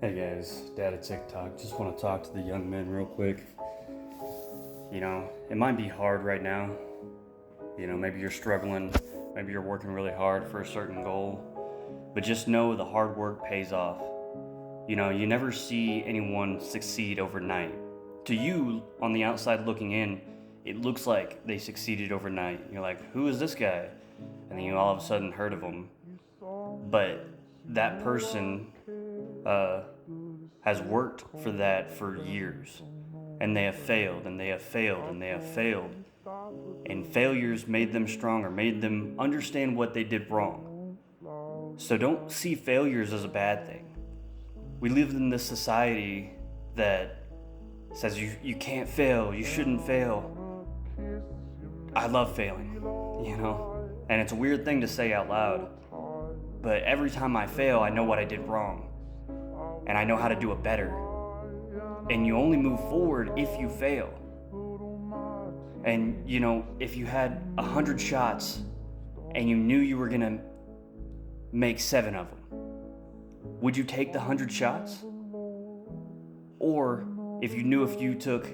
Hey guys, Dad at TikTok. Just want to talk to the young men real quick. It might be hard right now. Maybe you're struggling, maybe you're working really hard for a certain goal, but just know the hard work pays off. You never see anyone succeed overnight. To you, on the outside looking in, it looks like they succeeded overnight. You're like, who is this guy? And then you all of a sudden heard of him. But that person has worked for that for years. And they have failed, and they have failed, and they have failed. And failures made them stronger, made them understand what they did wrong. So don't see failures as a bad thing. We live in this society that says you can't fail, you shouldn't fail. I love failing, and it's a weird thing to say out loud. But every time I fail, I know what I did wrong. And I know how to do it better. And you only move forward if you fail. And if you had 100 shots and you knew you were gonna make 7 of them, would you take the 100 shots? Or if you knew if you took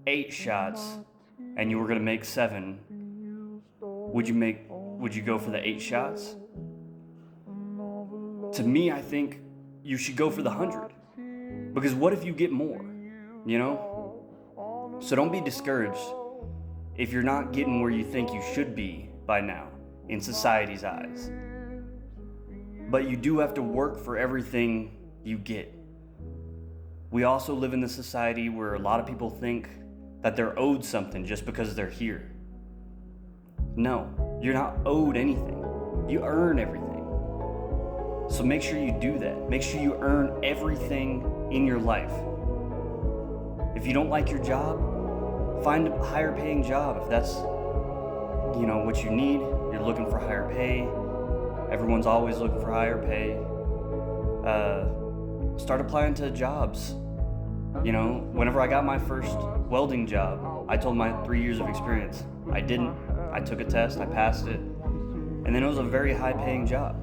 8 shots and you were gonna make 7, would you go for the 8 shots? To me, I think you should go for the 100. Because what if you get more? So don't be discouraged if you're not getting where you think you should be by now in society's eyes. But you do have to work for everything you get. We also live in a society where a lot of people think that they're owed something just because they're here. No, you're not owed anything. You earn everything. So make sure you do that. Make sure you earn everything in your life. If you don't like your job, find a higher paying job. If that's what you need, you're looking for higher pay. Everyone's always looking for higher pay. Start applying to jobs. Whenever I got my first welding job, I told my 3 years of experience. I didn't. I took a test, I passed it, and then it was a very high paying job.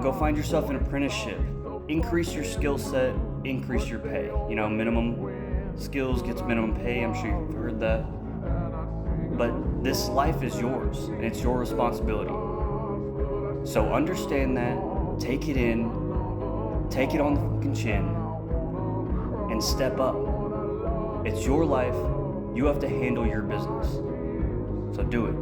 Go find yourself an apprenticeship. Increase your skill set, increase your pay. Minimum skills gets minimum pay. I'm sure you've heard that. But this life is yours, and it's your responsibility. So understand that, take it in, take it on the fucking chin, and step up. It's your life. You have to handle your business. So do it.